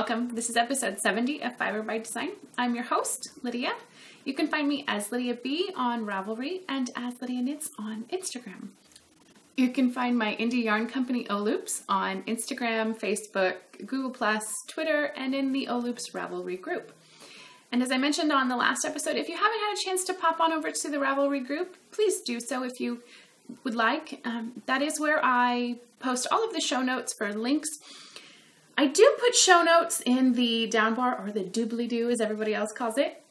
welcome. This is episode 70 of Fiber by Design. I'm your host, Lydia. You can find me as Lydia B on Ravelry and as Lydia Knits on Instagram. You can find my indie yarn company Ohloops on Instagram, Facebook, Google+, Twitter, and in the Ohloops Ravelry group. And as I mentioned on the last episode, if you haven't had a chance to pop on over to the Ravelry group, please do so if you would like. That is where I post all of the show notes for links. I do put show notes in the down bar, or the doobly-doo as everybody else calls it,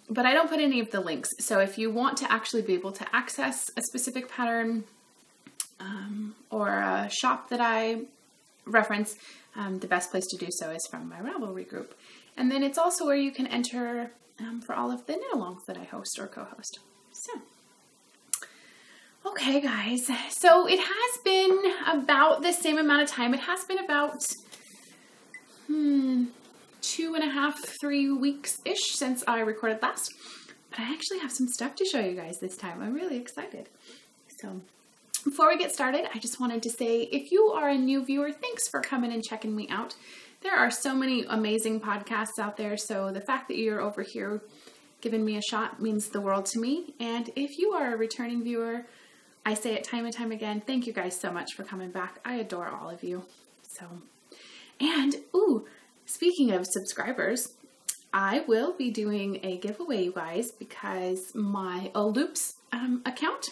but I don't put any of the links. So if you want to actually be able to access a specific pattern or a shop that I reference, the best place to do so is from my Ravelry group. And then it's also where you can enter for all of the Knitalongs that I host or co-host. So, okay guys, so it has been about the same amount of time. It has been about 2.5, 3 weeks-ish since I recorded last. But I actually have some stuff to show you guys this time. I'm really excited. So before we get started, I just wanted to say, if you are a new viewer, thanks for coming and checking me out. There are so many amazing podcasts out there, so the fact that you're over here giving me a shot means the world to me. And if you are a returning viewer, I say it time and time again, thank you guys so much for coming back. I adore all of you. So, and, ooh, speaking of subscribers, I will be doing a giveaway, you guys, because my Ohloops account,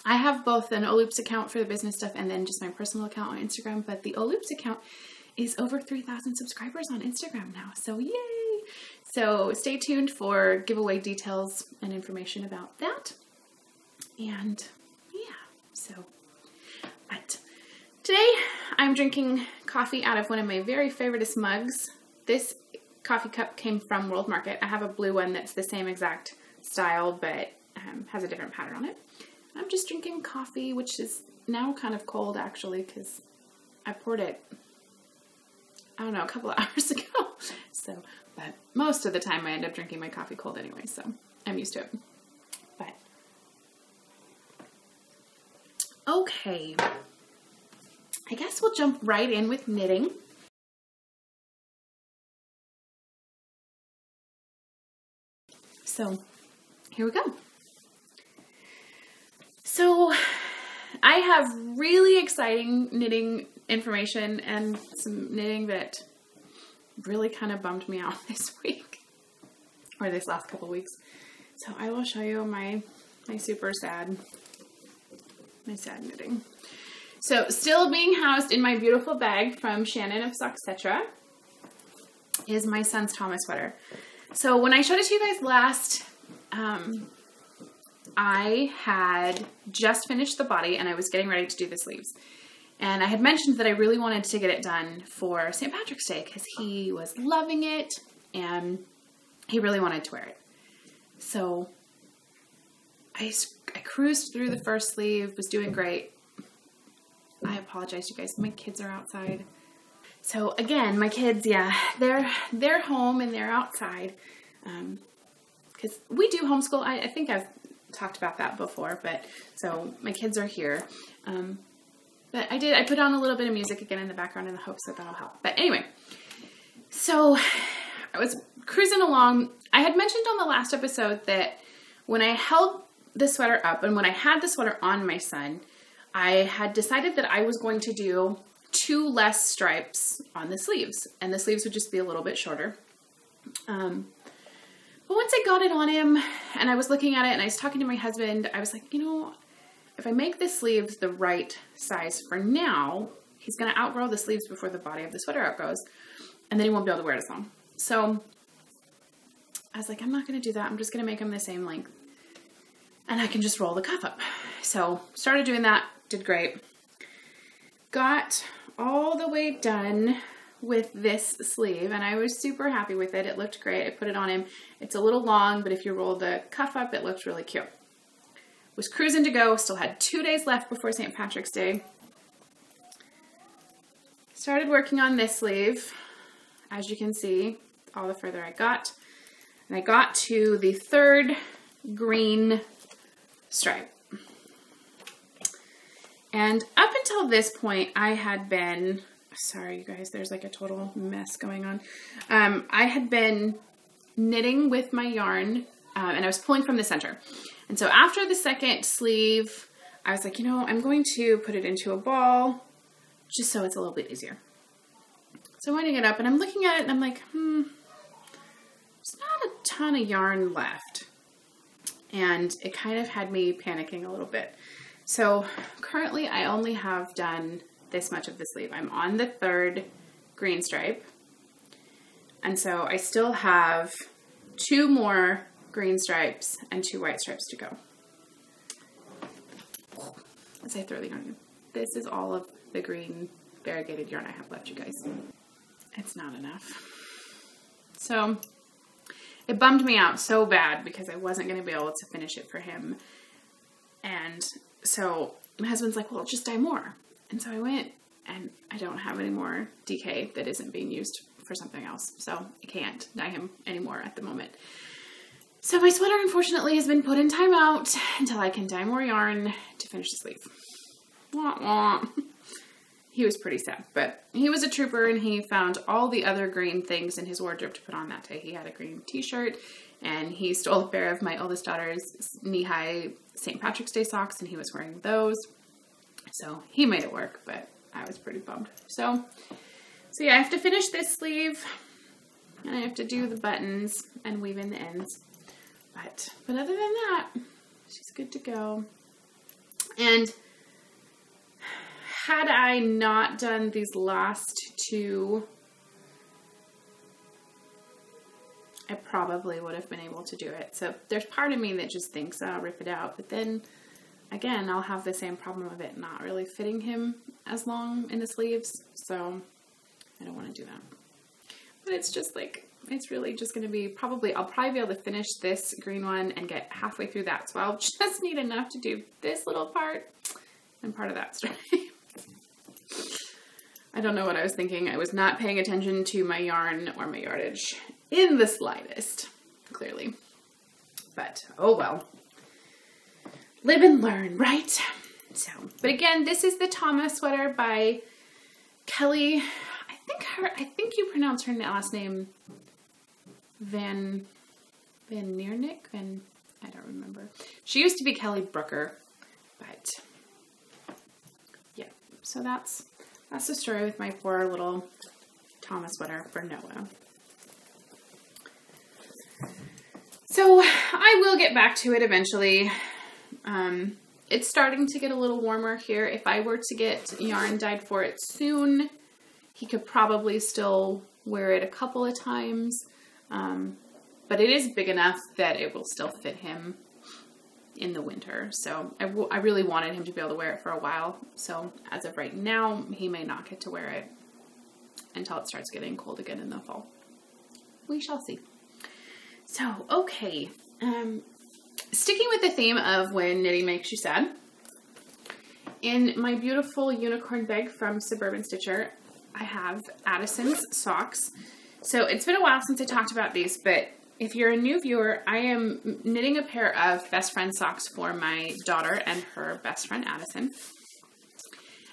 I have both an Ohloops account for the business stuff and then just my personal account on Instagram, but the Ohloops account is over 3,000 subscribers on Instagram now, so yay! So stay tuned for giveaway details and information about that. And yeah, so, but today I'm drinking coffee out of one of my very favoriteest mugs. This coffee cup came from World Market. I have a blue one that's the same exact style, but has a different pattern on it. I'm just drinking coffee, which is now kind of cold actually, because I poured it, I don't know, a couple of hours ago. So, but most of the time I end up drinking my coffee cold anyway, so I'm used to it. But, okay. I guess we'll jump right in with knitting. So, here we go. So, I have really exciting knitting information and some knitting that really kind of bummed me out this week, or this last couple weeks. So I will show you my super sad, knitting. So still being housed in my beautiful bag from Shannon of Socksetra is my son's Thomas sweater. So when I showed it to you guys last, I had just finished the body and I was getting ready to do the sleeves. And I had mentioned that I really wanted to get it done for St. Patrick's Day because he was loving it and he really wanted to wear it. So I cruised through the first sleeve, was doing great. I apologize, you guys. My kids are outside. So again, my kids, yeah, they're home and they're outside because we do homeschool. I think I've talked about that before, but so my kids are here. But I put on a little bit of music again in the background in the hopes that that'll help. But anyway, so I was cruising along. I had mentioned on the last episode that when I held the sweater up and when I had the sweater on my son, I had decided that I was going to do 2 less stripes on the sleeves, and the sleeves would just be a little bit shorter. But once I got it on him and I was looking at it and I was talking to my husband, I was like, you know, if I make the sleeves the right size for now, he's going to outgrow the sleeves before the body of the sweater outgrows, and then he won't be able to wear it as long. So I was like, I'm not going to do that. I'm just going to make them the same length, and I can just roll the cuff up. So started doing that, did great. Got all the way done with this sleeve, and I was super happy with it. It looked great. I put it on him. It's a little long, but if you roll the cuff up, it looks really cute. Was cruising to go, still had 2 days left before St. Patrick's Day. Started working on this sleeve, as you can see, all the further I got. And I got to the 3rd green stripe. And up until this point, I had been sorry you guys, there's like a total mess going on. I had been knitting with my yarn and I was pulling from the center. And so after the second sleeve, I was like, you know, I'm going to put it into a ball just so it's a little bit easier. So I'm winding it up and I'm looking at it and I'm like, there's not a ton of yarn left. And it kind of had me panicking a little bit. So currently I only have done this much of the sleeve. I'm on the 3rd green stripe. And so I still have 2 more green stripes and 2 white stripes to go. As I throw the yarn in. This is all of the green variegated yarn I have left, you guys. It's not enough. So it bummed me out so bad because I wasn't going to be able to finish it for him. And so my husband's like, well, just dye more. And so I went and I don't have any more DK that isn't being used for something else. So I can't dye him anymore at the moment. So my sweater, unfortunately, has been put in timeout until I can dye more yarn to finish the sleeve. Wah, wah. He was pretty sad, but he was a trooper and he found all the other green things in his wardrobe to put on that day. He had a green t-shirt and he stole a pair of my oldest daughter's knee-high St. Patrick's Day socks and he was wearing those. So he made it work, but I was pretty bummed. So yeah, I have to finish this sleeve and I have to do the buttons and weave in the ends. But other than that, she's good to go. And had I not done these last 2, I probably would have been able to do it. So there's part of me that just thinks I'll rip it out. But then again, I'll have the same problem of it not really fitting him as long in the sleeves. So I don't want to do that. But it's just like, it's really just going to be I'll probably be able to finish this green one and get halfway through that. So I'll just need enough to do this little part and part of that stripe. I don't know what I was thinking. I was not paying attention to my yarn or my yardage in the slightest, clearly. But, oh well. Live and learn, right? So, but again, this is the Tama sweater by Kelly. I think you pronounce her last name Van Neernick? I don't remember. She used to be Kelly Brooker, but yeah. So that's the story with my poor little Tama sweater for Noah. So I will get back to it eventually. It's starting to get a little warmer here. If I were to get yarn dyed for it soon, he could probably still wear it a couple of times. But it is big enough that it will still fit him in the winter. So I really wanted him to be able to wear it for a while. So as of right now, he may not get to wear it until it starts getting cold again in the fall. We shall see. So, okay. Sticking with the theme of when knitting makes you sad, in my beautiful unicorn bag from Suburban Stitcher, I have Addison's socks. So it's been a while since I talked about these, but if you're a new viewer, I am knitting a pair of best friend socks for my daughter and her best friend Addison.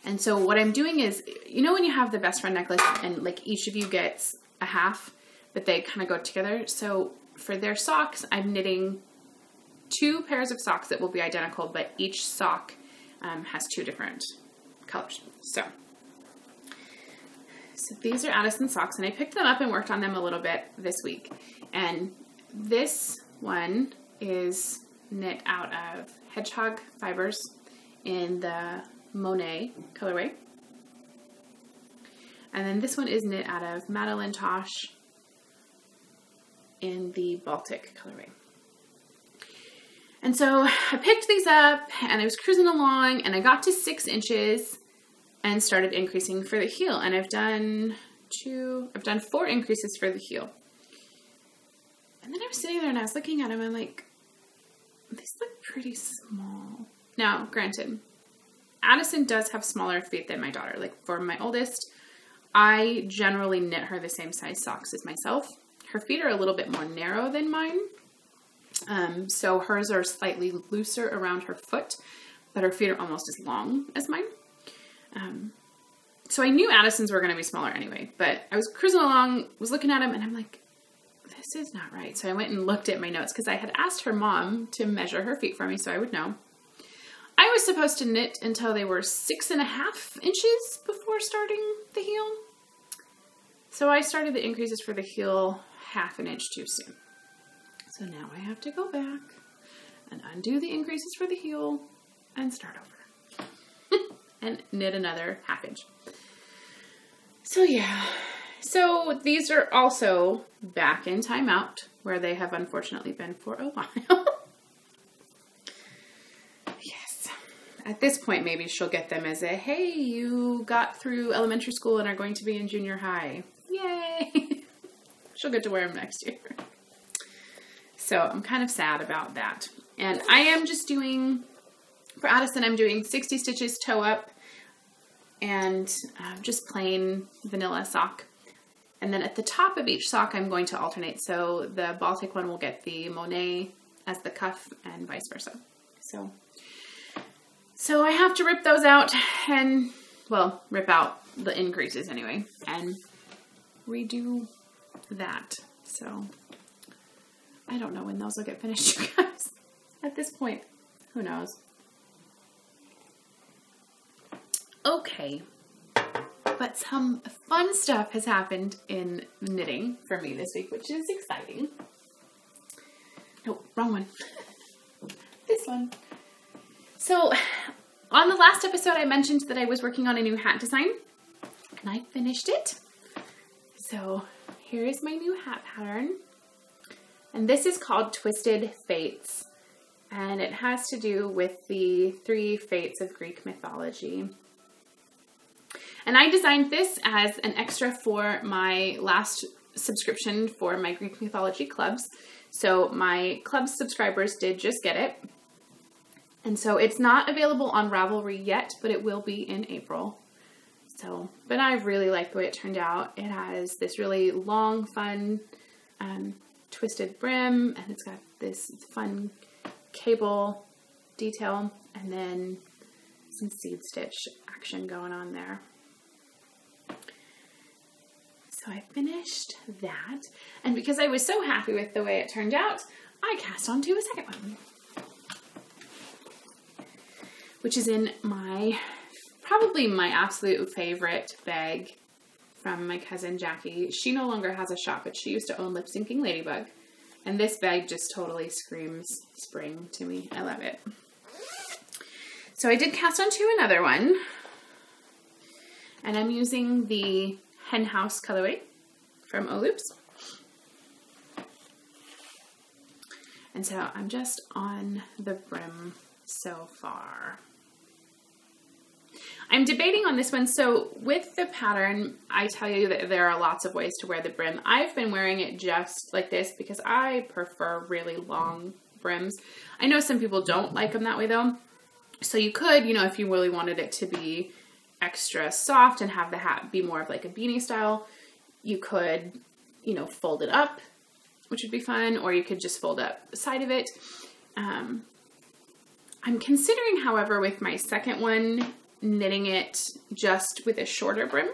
And so what I'm doing is, you know when you have the best friend necklace and like each of you gets a half, but they kind of go together? So for their socks, I'm knitting 2 pairs of socks that will be identical, but each sock has 2 different colors. So these are Addison socks, and I picked them up and worked on them a little bit this week. And this one is knit out of hedgehog fibers in the Monet colorway. And then this one is knit out of Madeline Tosh in the Baltic colorway. And so I picked these up and I was cruising along and I got to 6 inches and started increasing for the heel. And I've done 4 increases for the heel. And then I was sitting there and I was looking at them and I'm like, these look pretty small. Now, granted, Addison does have smaller feet than my daughter. Like for my oldest, I generally knit her the same size socks as myself. Her feet are a little bit more narrow than mine. So hers are slightly looser around her foot, but her feet are almost as long as mine. So I knew Addison's were going to be smaller anyway, but I was cruising along, was looking at them, and I'm like, this is not right. So I went and looked at my notes because I had asked her mom to measure her feet for me so I would know. I was supposed to knit until they were 6.5 inches before starting the heel. So I started the increases for the heel 1/2 inch too soon. So now I have to go back and undo the increases for the heel and start over and knit another 1/2 inch. So yeah, so these are also back in timeout where they have unfortunately been for a while. Yes, at this point maybe she'll get them as a, hey, you got through elementary school and are going to be in junior high. Yay! She'll get to wear them next year. So I'm kind of sad about that. And I am just doing, for Addison, I'm doing 60 stitches toe up and just plain vanilla sock. And then at the top of each sock, I'm going to alternate. So the Baltic one will get the Monet as the cuff and vice versa. So I have to rip those out and, well, rip out the increases anyway and redo that. So I don't know when those will get finished, you guys. At this point, who knows? Okay, but some fun stuff has happened in knitting for me this week, which is exciting. No, wrong one. This one. So on the last episode, I mentioned that I was working on a new hat design, and I finished it. So here is my new hat pattern. And this is called Twisted Fates. And it has to do with the 3 fates of Greek mythology. And I designed this as an extra for my last subscription for my Greek mythology clubs. So my club subscribers did just get it. And so it's not available on Ravelry yet, but it will be in April. So, but I really like the way it turned out. It has this really long, fun, twisted brim, and it's got this fun cable detail, and then some seed stitch action going on there. So I finished that, and because I was so happy with the way it turned out, I cast on to a second one, which is in my, probably my absolute favorite bag from my cousin Jackie. She no longer has a shop, but she used to own Lip Syncing Ladybug. And this bag just totally screams spring to me. I love it. So I did cast onto another one. And I'm using the Hen House colorway from Ohloops. And so I'm just on the brim so far. I'm debating on this one. So with the pattern, I tell you that there are lots of ways to wear the brim. I've been wearing it just like this because I prefer really long brims. I know some people don't like them that way though. So you could, you know, if you really wanted it to be extra soft and have the hat be more of like a beanie style, you could, you know, fold it up, which would be fun, or you could just fold up the side of it. I'm considering, however, with my second one, knitting it just with a shorter brim.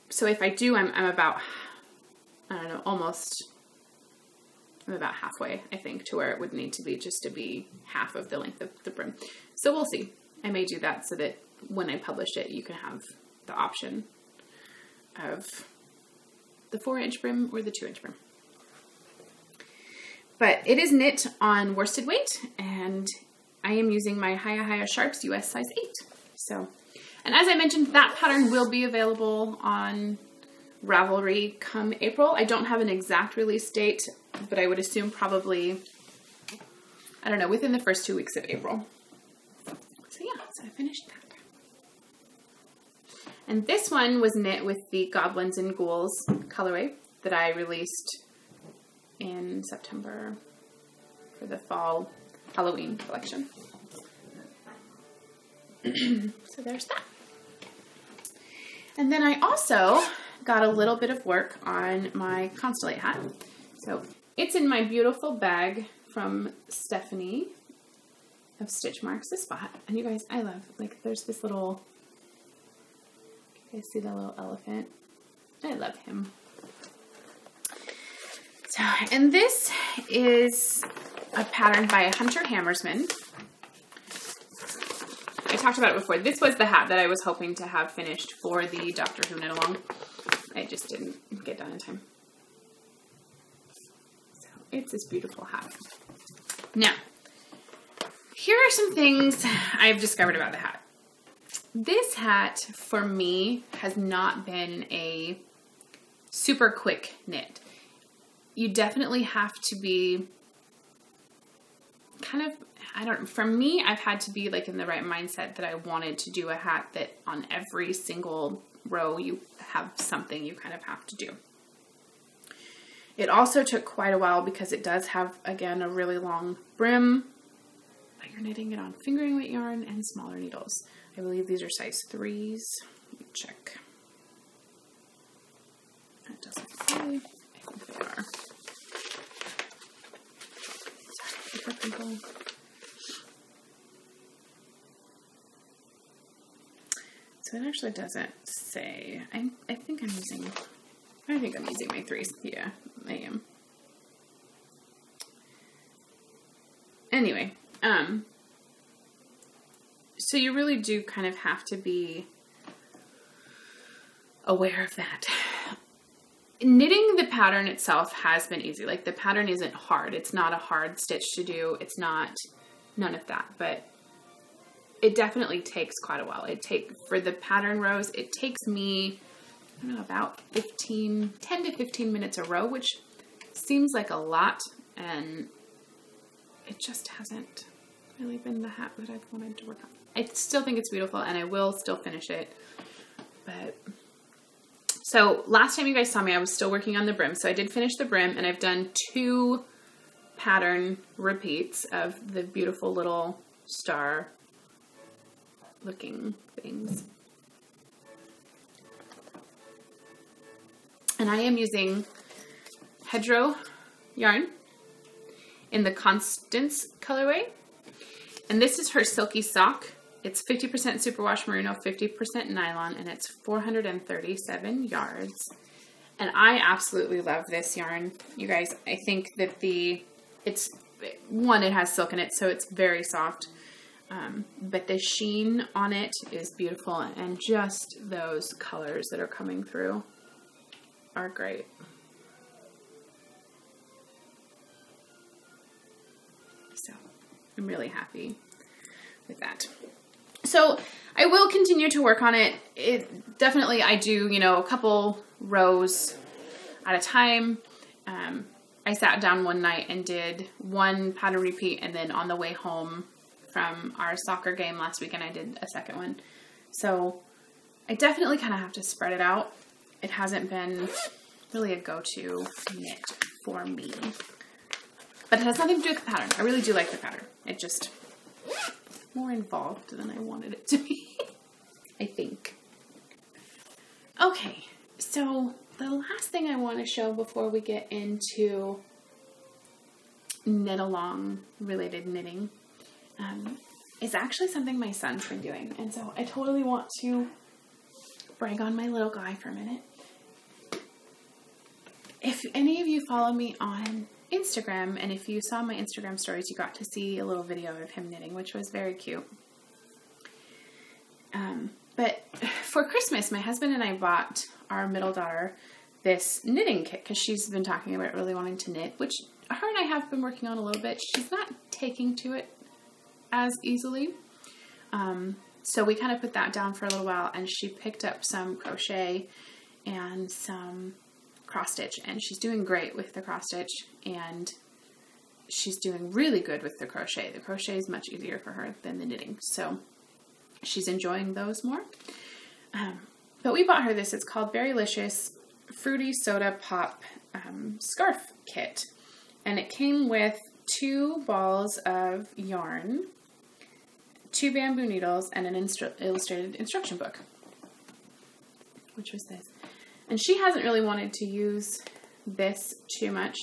So if I do, I'm about, I don't know, I'm about halfway, I think, to where it would need to be just to be half of the length of the brim. So we'll see. I may do that so that when I publish it, you can have the option of the 4-inch brim or the 2-inch brim. But it is knit on worsted weight, and I am using my Hiya Sharps US size 8. So, and as I mentioned, that pattern will be available on Ravelry come April. I don't have an exact release date, but I would assume probably, I don't know, within the first 2 weeks of April. So yeah, so I finished that. And this one was knit with the Goblins and Ghouls colorway that I released in September for the fall Halloween collection. So there's that. And then I also got a little bit of work on my Constellate hat. So it's in my beautiful bag from Stephanie of Stitch Marks a Spot. And you guys, I love, like, there's this little You guys see the little elephant? I love him. So, and this is a pattern by Hunter Hammersman. I talked about it before. This was the hat that I was hoping to have finished for the Doctor Who knit-along. I just didn't get done in time. So it's this beautiful hat. Now, here are some things I've discovered about the hat. This hat, for me, has not been a super quick knit. You definitely have to be kind of, I don't know, for me, I've had to be like in the right mindset that I wanted to do a hat that on every single row you have something you kind of have to do. It also took quite a while because it does have, again, a really long brim, but you're knitting it on fingering weight yarn and smaller needles. I believe these are size 3s. Let me check. That doesn't say. I think they are. Sorry, so it actually doesn't say. I think I'm using my 3s. Yeah, I am. Anyway, so you really do kind of have to be aware of that. Knitting the pattern itself has been easy. Like, the pattern isn't hard. It's not a hard stitch to do. It's not, none of that, but it definitely takes quite a while. For the pattern rows, it takes me, I don't know, about 10 to 15 minutes a row, which seems like a lot, and it just hasn't really been the hat that I've wanted to work on. I still think it's beautiful, and I will still finish it, but so last time you guys saw me, I was still working on the brim. So I did finish the brim, and I've done 2 pattern repeats of the beautiful little star looking things. And I am using Hedgerow yarn in the Constance colorway. And this is her silky sock. It's 50% superwash merino, 50% nylon, and it's 437 yards. And I absolutely love this yarn. You guys, I think that it has silk in it, so it's very soft. But the sheen on it is beautiful, and just those colors that are coming through are great. So I'm really happy with that. So I will continue to work on it. Definitely, I do, a couple rows at a time. I sat down one night and did 1 pattern repeat, and then on the way home from our soccer game last weekend, I did a second one. So I definitely kind of have to spread it out. It hasn't been really a go-to knit for me. But it has nothing to do with the pattern. I really do like the pattern. It just more involved than I wanted it to be, I think. Okay, so the last thing I want to show before we get into knit-along related knitting is actually something my son's been doing. And so I totally want to brag on my little guy for a minute. If any of you follow me on Instagram, and if you saw my Instagram stories, you got to see a little video of him knitting, which was very cute. But for Christmas, my husband and I bought our middle daughter this knitting kit because she's been talking about really wanting to knit, which her and I have been working on a little bit. She's not taking to it as easily. So we kind of put that down for a little while, and she picked up some crochet and some cross stitch, and she's doing great with the cross stitch, and she's doing really good with the crochet. The crochet is much easier for her than the knitting, so she's enjoying those more. But we bought her this. It's called Berrylicious Fruity Soda Pop Scarf Kit, and it came with 2 balls of yarn, 2 bamboo needles, and an illustrated instruction book, which was this. And she hasn't really wanted to use this too much.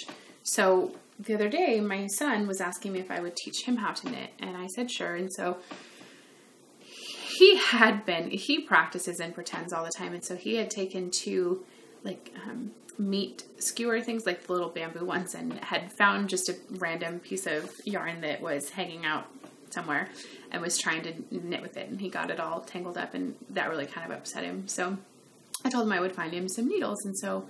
So the other day, my son was asking me if I would teach him how to knit, and I said sure. And so he practices and pretends all the time. And so he had taken two like meat skewer things, like the little bamboo ones, and had found just a random piece of yarn that was hanging out somewhere and was trying to knit with it. And he got it all tangled up, and that really kind of upset him. So I told him I would find him some needles. And so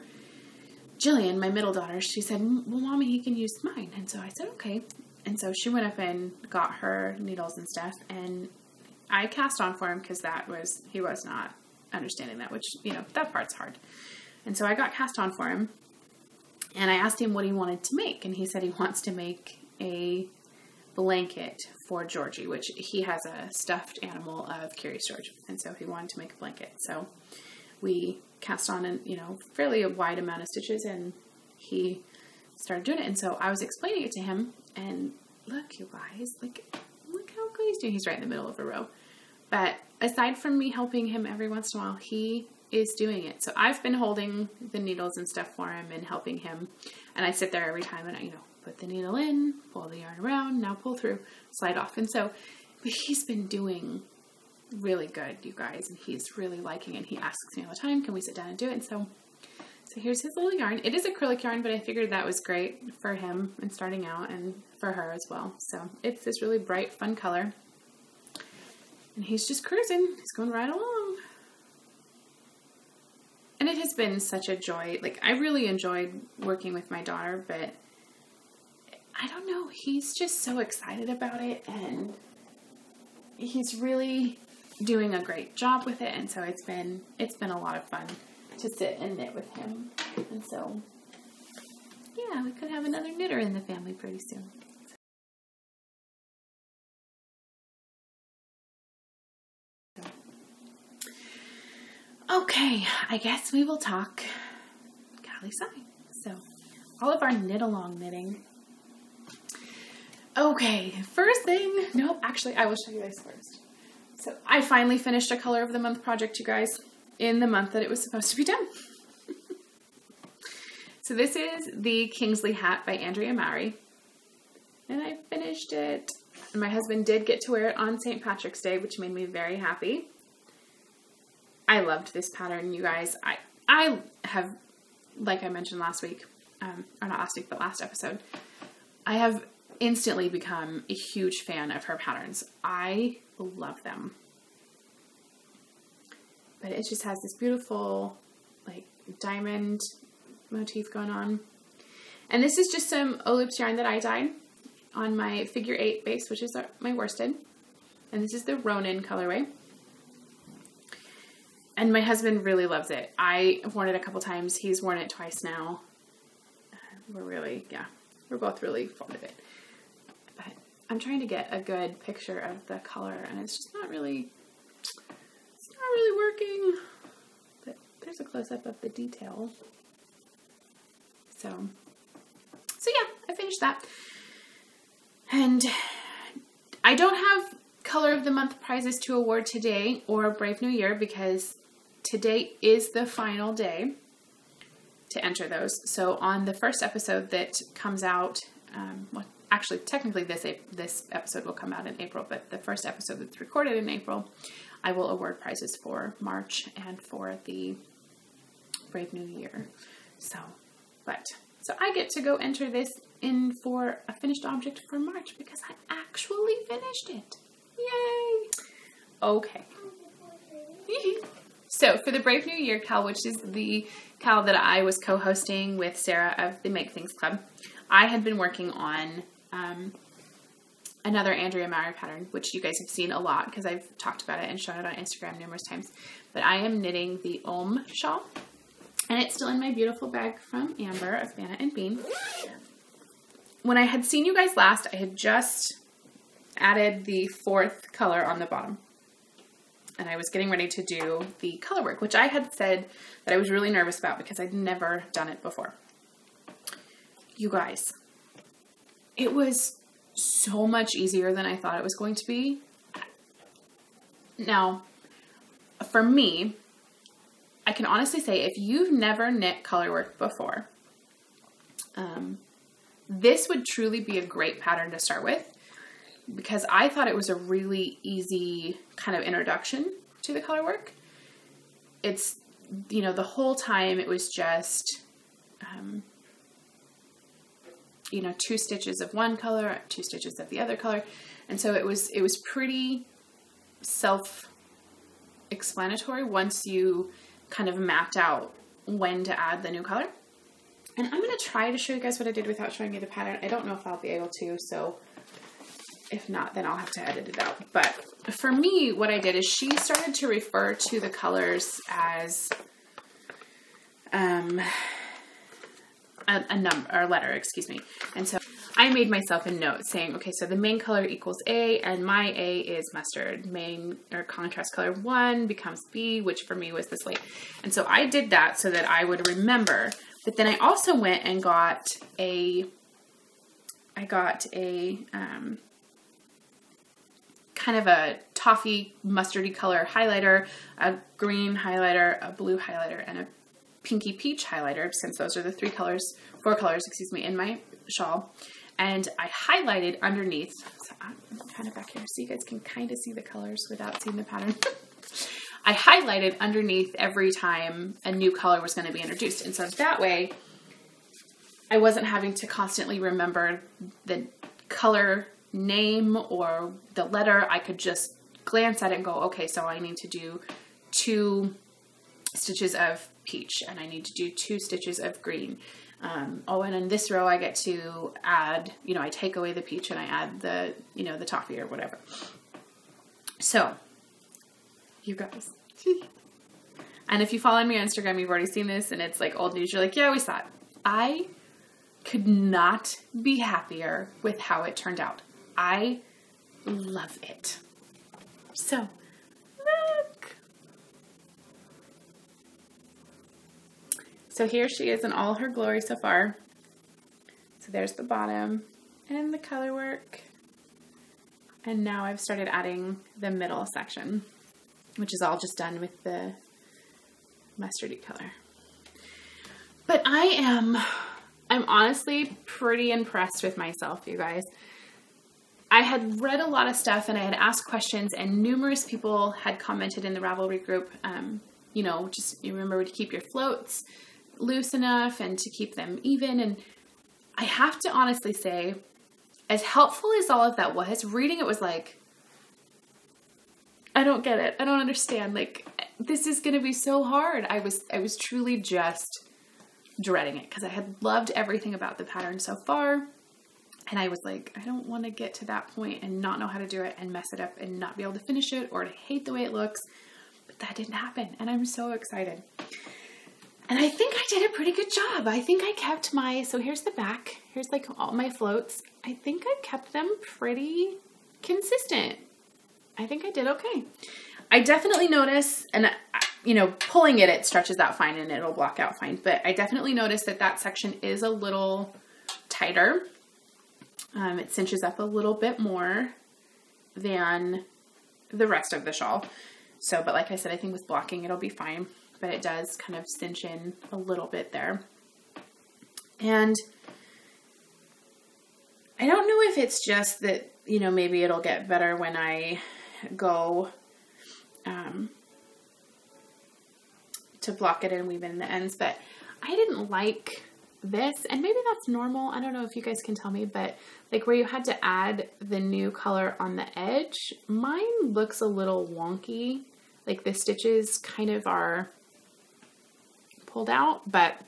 Jillian, my middle daughter, she said, well, Mommy, he can use mine. And so I said, okay. And so she went up and got her needles and stuff, and I cast on for him because he was not understanding that, which, you know, that part's hard. And so I got cast on for him, and I asked him what he wanted to make, and he said he wants to make a blanket for Georgie, which he has a stuffed animal of Carrie's George, and so he wanted to make a blanket. So we cast on a, you know, fairly a wide amount of stitches, and he started doing it. And so I was explaining it to him, and look, you guys, look how good he's doing. He's right in the middle of a row. But aside from me helping him every once in a while, he is doing it. So I've been holding the needles and stuff for him and helping him. And I sit there every time and I, you know, put the needle in, pull the yarn around, now pull through, slide off. And so, but he's been doing really good, you guys, and he's really liking it. He asks me all the time, can we sit down and do it? And so here's his little yarn. It is acrylic yarn, but I figured that was great for him and starting out, and for her as well. So it's this really bright, fun color. And he's just cruising. He's going right along. And it has been such a joy. Like, I really enjoyed working with my daughter, but I don't know. He's just so excited about it, and he's really doing a great job with it. And so it's been a lot of fun to sit and knit with him. And so, yeah, we could have another knitter in the family pretty soon. Okay, I guess we will talk Cali sewing. So, all of our knit-along knitting. Okay, first thing, no, actually, I will show you guys first. So, I finally finished a Color of the Month project, you guys, in the month that it was supposed to be done. So, this is the Kingsley hat by Andrea Mowry. And I finished it. And my husband did get to wear it on St. Patrick's Day, which made me very happy. I loved this pattern, you guys. I have, like I mentioned last week, or not last week, but last episode, I have instantly become a huge fan of her patterns. I love them. But it just has this beautiful, like, diamond motif going on. And this is just some Ohloops yarn that I dyed on my figure 8 base, which is my worsted. And this is the Ronin colorway. And my husband really loves it. I've worn it a couple times. He's worn it twice now. We're both really fond of it. But I'm trying to get a good picture of the color, and it's just not really working. But there's a close-up of the detail. So yeah, I finished that. And I don't have Color of the Month prizes to award today or Brave New Year because today is the final day to enter those. So on the first episode that comes out, well, actually, technically this episode will come out in April, but the first episode that's recorded in April, I will award prizes for March and for the Brave New Year. So I get to go enter this in for a finished object for March because I actually finished it. Yay! Okay. So for the Brave New Year Cal, which is the Cal that I was co-hosting with Sarah of the Make Things Club, I had been working on another Andrea Mowry pattern, which you guys have seen a lot because I've talked about it and shown it on Instagram numerous times. But I am knitting the shawl, and it's still in my beautiful bag from Amber of Banna and Bean. When I had seen you guys last, I had just added the 4th color on the bottom. And I was getting ready to do the Colorwork, which I had said that I was really nervous about because I'd never done it before. You guys, it was so much easier than I thought it was going to be. Now, for me, I can honestly say if you've never knit Colorwork before, this would truly be a great pattern to start with. because I thought it was a really easy kind of introduction to the Colorwork. It's, you know, the whole time it was just, you know, 2 stitches of one color, 2 stitches of the other color. And so it was pretty self-explanatory once you kind of mapped out when to add the new color. And I'm going to try to show you guys what I did without showing you the pattern. I don't know if I'll be able to, so if not, then I'll have to edit it out. But for me, what I did is she started to refer to the colors as a number or a letter, excuse me. And so I made myself a note saying, okay, so the main color equals A, and my A is mustard. Main or contrast color 1 becomes B, which for me was this slate. And so I did that so that I would remember. But then I also went and got a kind of a toffee mustardy color highlighter, a green highlighter, a blue highlighter, and a pinky peach highlighter, since those are the 4 colors, excuse me, in my shawl. And I highlighted underneath, so I'm kind of back here so you guys can kind of see the colors without seeing the pattern. I highlighted underneath every time a new color was going to be introduced. And so that way I wasn't having to constantly remember the color name or the letter. I could just glance at it and go, okay, so I need to do 2 stitches of peach, and I need to do 2 stitches of green. Oh, and in this row I get to add, you know, I take away the peach and I add the, you know, the toffee or whatever. So, you guys. And if you follow me on Instagram, you've already seen this, and it's like old news. You're like, yeah, we saw it. I could not be happier with how it turned out. I love it. So, look. So here she is in all her glory so far. So there's the bottom and the color work. And now I've started adding the middle section, which is all just done with the mustardy color. But I'm honestly pretty impressed with myself, you guys. I had read a lot of stuff and I had asked questions, and numerous people had commented in the Ravelry group, you know, just you remember to keep your floats loose enough and to keep them even. And I have to honestly say, as helpful as all of that was, reading it was like, I don't get it. I don't understand. Like, this is going to be so hard. I was truly just dreading it because I had loved everything about the pattern so far. And I was like, I don't want to get to that point and not know how to do it and mess it up and not be able to finish it or to hate the way it looks. But that didn't happen. And I'm so excited. And I think I did a pretty good job. I think I kept so here's the back. Here's like all my floats. I think I kept them pretty consistent. I think I did okay. I definitely notice, and you know, pulling it stretches out fine and it'll block out fine. But I definitely noticed that section is a little tighter. It cinches up a little bit more than the rest of the shawl. So, but like I said, I think with blocking it'll be fine. But it does kind of cinch in a little bit there. And I don't know if it's just that, you know, maybe it'll get better when I go to block it and weave in the ends, but I didn't like this, and maybe that's normal. I don't know if you guys can tell me, but like where you had to add the new color on the edge, mine looks a little wonky. Like the stitches kind of are pulled out, but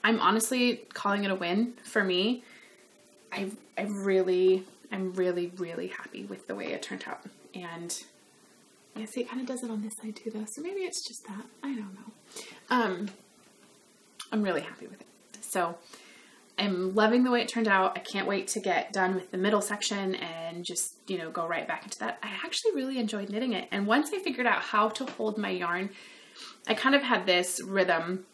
I'm honestly calling it a win for me. I'm really happy with the way it turned out. And yeah, see, it kind of does it on this side too though, so maybe it's just that. I don't know. I'm really happy with it. So I'm loving the way it turned out. I can't wait to get done with the middle section and just, you know, go right back into that. I actually really enjoyed knitting it. And once I figured out how to hold my yarn, I kind of had this rhythm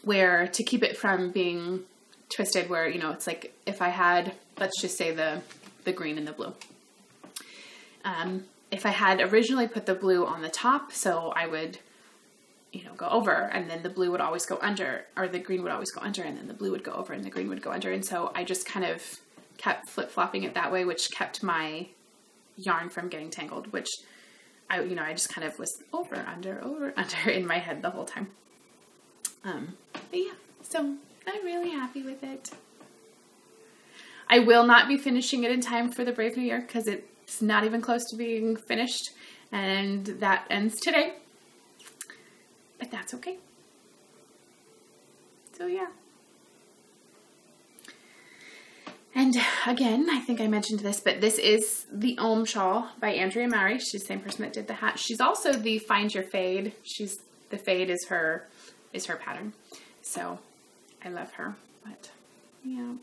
where to keep it from being twisted, where, you know, it's like if I had, let's just say the green and the blue. If I had originally put the blue on the top, so I would, you know, go over, and then the blue would always go under, or the green would always go under, and then the blue would go over and the green would go under. And so I just kind of kept flip-flopping it that way, which kept my yarn from getting tangled, which I just kind of was over, under in my head the whole time. But yeah, so I'm really happy with it. I will not be finishing it in time for the Brave New Year because it's not even close to being finished, and that ends today. But that's okay. So yeah. And again, I think I mentioned this, but this is the Ohm shawl by Andrea Mowry. She's the same person that did the hat. She's also the Find Your Fade. The fade is her pattern. So I love her. But yeah.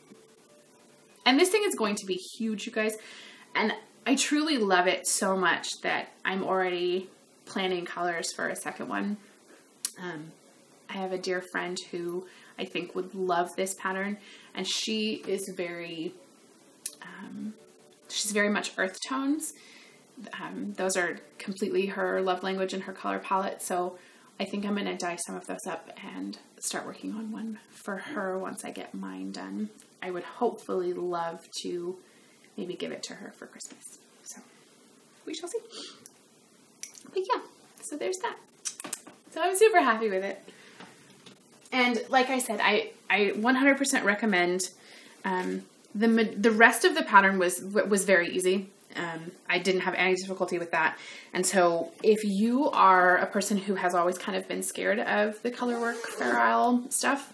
And this thing is going to be huge, you guys. And I truly love it so much that I'm already planning colors for a second one. I have a dear friend who I think would love this pattern, and she is she's very much earth tones. Those are completely her love language and her color palette, so I think I'm going to dye some of those up and start working on one for her once I get mine done. I would hopefully love to maybe give it to her for Christmas, so we shall see. But yeah, so there's that. So I'm super happy with it. And like I said, I 100% recommend. The rest of the pattern was very easy. I didn't have any difficulty with that. And so if you are a person who has always kind of been scared of the Colorwork Fair Isle stuff,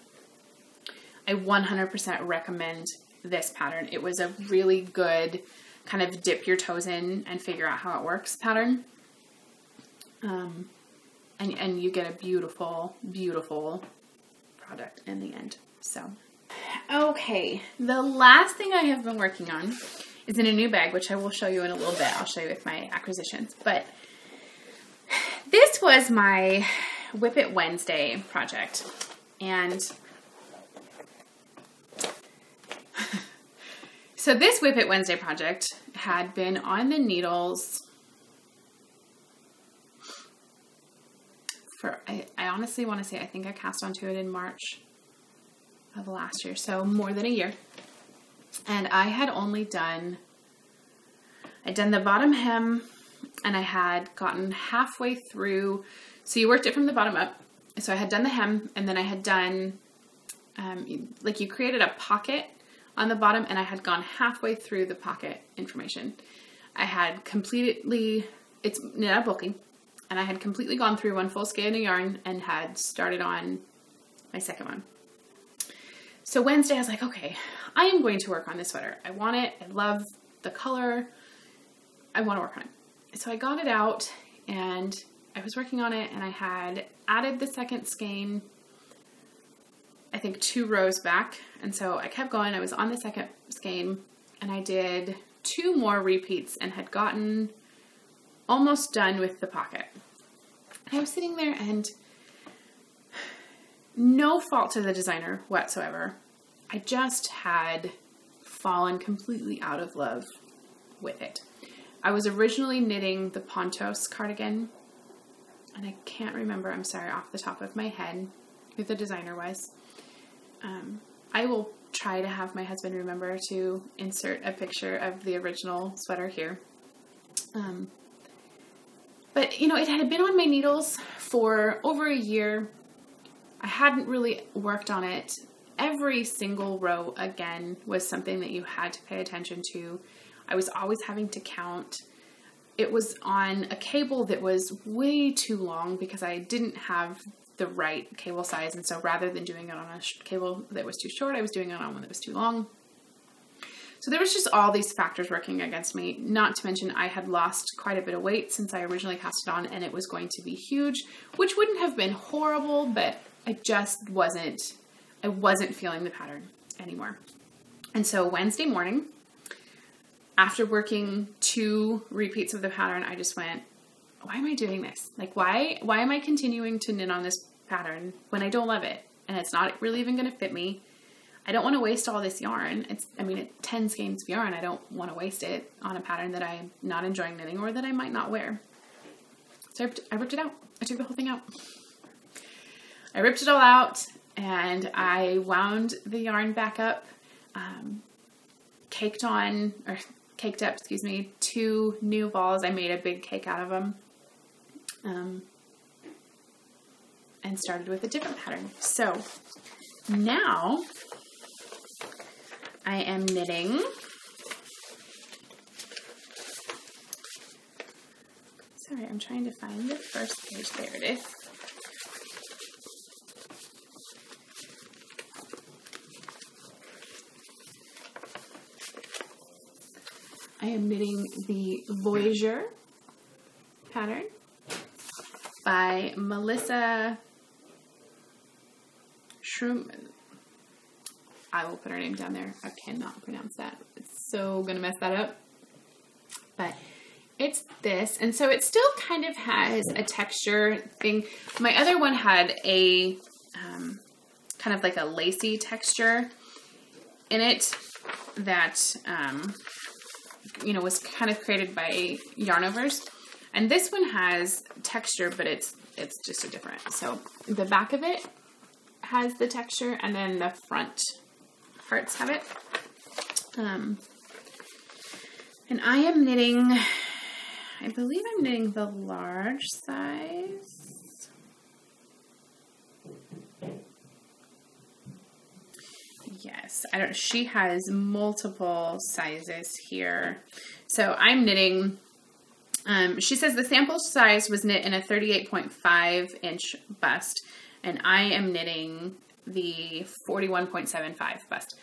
I 100% recommend this pattern. It was a really good kind of dip your toes in and figure out how it works pattern. And you get a beautiful, beautiful product in the end. So, okay. The last thing I have been working on is in a new bag, which I will show you in a little bit. I'll show you with my acquisitions. But this was my Whip It Wednesday project. And so this Whip It Wednesday project had been on the needles for, I honestly want to say, I think I cast onto it in March of last year, so more than a year. And I had only I'd done the bottom hem, and I had gotten halfway through. So you worked it from the bottom up. So I had done the hem, and then I had done, like you created a pocket on the bottom, and I had gone halfway through the pocket information. I had completely, it's knit out bulky, and I had completely gone through one full skein of yarn and had started on my second one. So Wednesday I was like, okay, I am going to work on this sweater. I want it. I love the color. I want to work on it. So I got it out and I was working on it, and I had added the second skein, I think 2 rows back. And so I kept going. I was on the second skein, and I did 2 more repeats and had gotten almost done with the pocket. I was sitting there, and no fault to the designer whatsoever. I just had fallen completely out of love with it. I was originally knitting the Pontos cardigan, and I can't remember, I'm sorry, off the top of my head who the designer was. I will try to have my husband remember to insert a picture of the original sweater here. But, you know, it had been on my needles for over a year. I hadn't really worked on it. Every single row, again, was something that you had to pay attention to. I was always having to count. It was on a cable that was way too long because I didn't have the right cable size. And so rather than doing it on a cable that was too short, I was doing it on one that was too long. So there was just all these factors working against me, not to mention I had lost quite a bit of weight since I originally cast it on, and it was going to be huge, which wouldn't have been horrible, but I just wasn't feeling the pattern anymore. And so Wednesday morning, after working 2 repeats of the pattern, I just went, why am I doing this? Like, why am I continuing to knit on this pattern when I don't love it? And it's not really even going to fit me. I don't want to waste all this yarn. It's 10 skeins of yarn. I don't want to waste it on a pattern that I'm not enjoying knitting or that I might not wear. So I ripped it out. I took the whole thing out. I ripped it all out, and I wound the yarn back up, caked up, excuse me, 2 new balls. I made a big cake out of them. And started with a different pattern. So now I am knitting sorry, I'm trying to find the first page. There it is. I am knitting the Voyager pattern by Melissa Shroom. I will put her name down there. I cannot pronounce that. It's so gonna mess that up. But it's this, and so it still kind of has a texture thing. My other one had a kind of like a lacy texture in it that you know, was kind of created by Yarnovers. And this one has texture, but it's just a different. So the back of it has the texture, and then the front parts have it. And I am knitting, I believe I'm knitting the large size. Yes, I don't, she has multiple sizes here. So I'm knitting, she says the sample size was knit in a 38.5 inch bust, and I am knitting the 41.75 bust.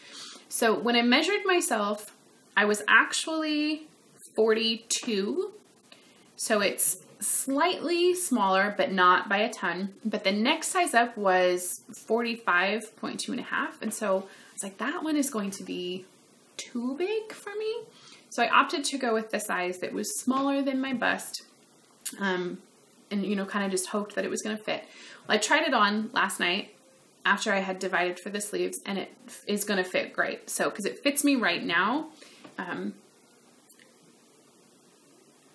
So when I measured myself, I was actually 42. So it's slightly smaller, but not by a ton. But the next size up was 45.2.5. And so I was like, that one is going to be too big for me. So I opted to go with the size that was smaller than my bust. And, you know, kind of just hoped that it was going to fit. Well, I tried it on last night after I had divided for the sleeves, and it is going to fit great. So, because it fits me right now.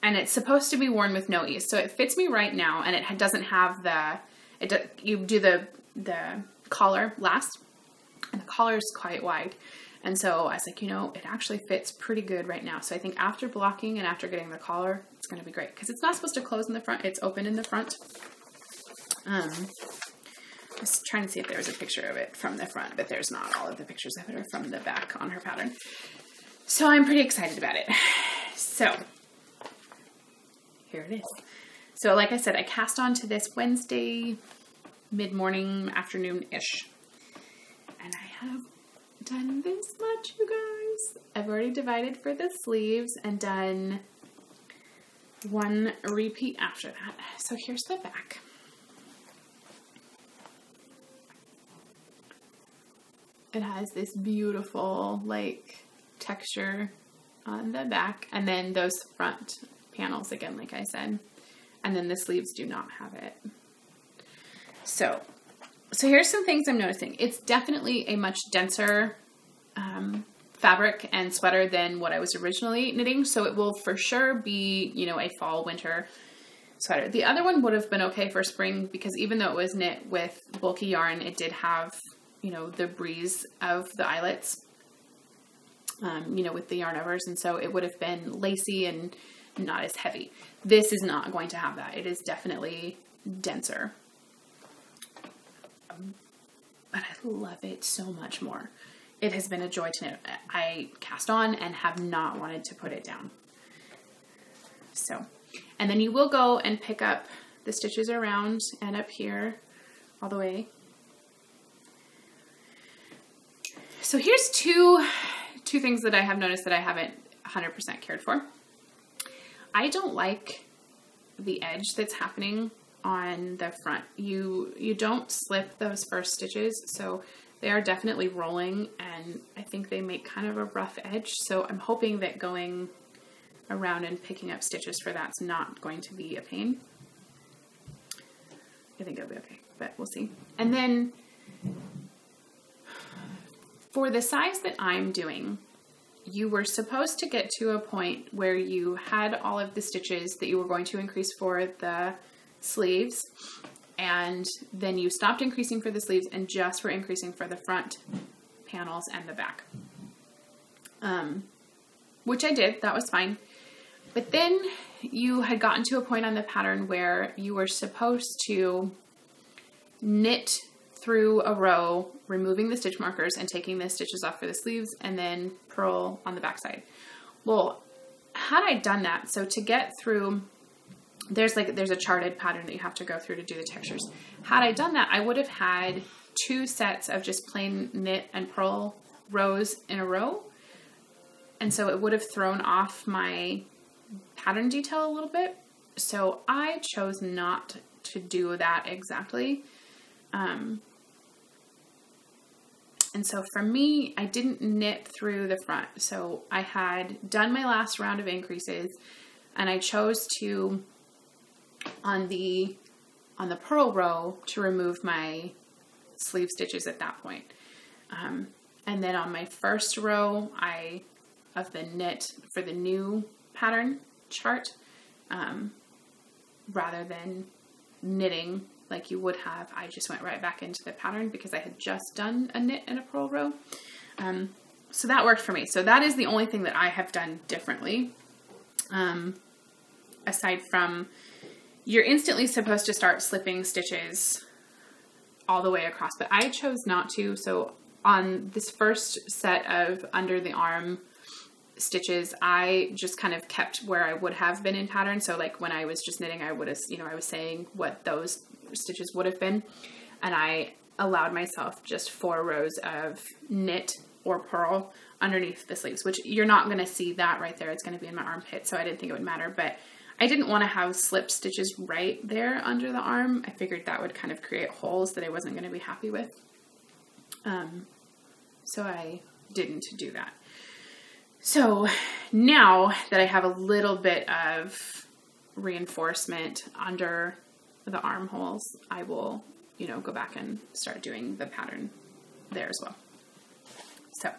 And it's supposed to be worn with no ease. So it fits me right now, and it doesn't have you do the collar last, and the collar is quite wide. And so I was like, you know, it actually fits pretty good right now. So I think after blocking and after getting the collar, it's going to be great. Because it's not supposed to close in the front. It's open in the front. I was trying to see if there was a picture of it from the front, but there's not. All of the pictures of it are from the back on her pattern. So I'm pretty excited about it. So here it is. So like I said, I cast on to this Wednesday mid-morning, afternoon-ish. And I have done this much, you guys. I've already divided for the sleeves and done one repeat after that. So here's the back. It has this beautiful like texture on the back, and then those front panels again, like I said, and then the sleeves do not have it. So here's some things I'm noticing. It's definitely a much denser fabric and sweater than what I was originally knitting. So it will for sure be, you know, a fall winter sweater. The other one would have been okay for spring, because even though it was knit with bulky yarn, it did have, you know, the breeze of the eyelets, you know, with the Yarnovers. And so it would have been lacy and not as heavy. This is not going to have that. It is definitely denser. But I love it so much more. It has been a joy to knit. I cast on and have not wanted to put it down. So, and then you will go and pick up the stitches around and up here all the way. So here's two things that I have noticed that I haven't 100% cared for. I don't like the edge that's happening on the front. You don't slip those first stitches, so they are definitely rolling, and I think they make kind of a rough edge. So I'm hoping that going around and picking up stitches for that's not going to be a pain. I think it'll be okay, but we'll see. And then for the size that I'm doing, you were supposed to get to a point where you had all of the stitches that you were going to increase for the sleeves, and then you stopped increasing for the sleeves and just were increasing for the front panels and the back. which I did. That was fine. But then you had gotten to a point on the pattern where you were supposed to knit through a row, removing the stitch markers and taking the stitches off for the sleeves, and then purl on the back side. Well, had I done that, so to get through, there's a charted pattern that you have to go through to do the textures. Had I done that, I would have had 2 sets of just plain knit and purl rows in a row. And so it would have thrown off my pattern detail a little bit. So I chose not to do that exactly. And so for me, I didn't knit through the front. So I had done my last round of increases, and I chose to, on the purl row, to remove my sleeve stitches at that point. And then on my first row, of the knit for the new pattern chart, rather than knitting like you would have, I just went right back into the pattern because I had just done a knit and a purl row. So that worked for me. So that is the only thing that I have done differently. Aside from, you're instantly supposed to start slipping stitches all the way across, but I chose not to. So on this first set of under the arm stitches, I just kind of kept where I would have been in pattern. So like when I was just knitting, I would have, I was saying what those stitches would have been. And I allowed myself just 4 rows of knit or purl underneath the sleeves, which you're not going to see that right there. It's going to be in my armpit. So I didn't think it would matter, but I didn't want to have slip stitches right there under the arm. I figured that would kind of create holes that I wasn't going to be happy with. So I didn't do that. So now that I have a little bit of reinforcement under the armholes, I will, go back and start doing the pattern there as well. So,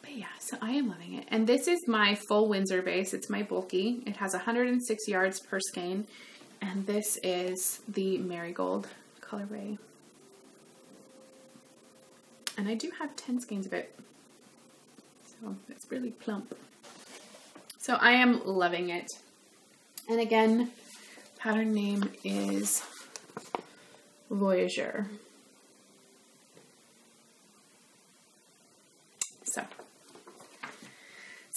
but yeah, so I am loving it. And this is my full Windsor base. It's my bulky. It has 106 yards per skein. And this is the Marigold colorway. And I do have 10 skeins of it. So it's really plump. So I am loving it. And again, pattern name is Voyager. So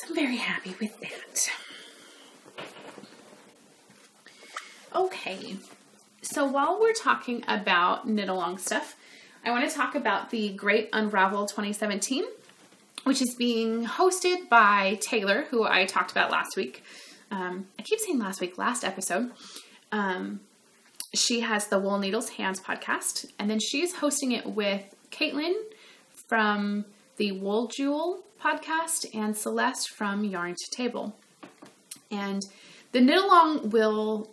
I'm very happy with that. Okay, so while we're talking about Knitalong stuff, I want to talk about the Great Unravel 2017, which is being hosted by Taylor, who I talked about last week. I keep saying last week, last episode. She has the Wool Needles Hands podcast, and then she's hosting it with Caitlin from the Wool Jewel podcast and Celeste from Yarn to Table. And the Knitalong will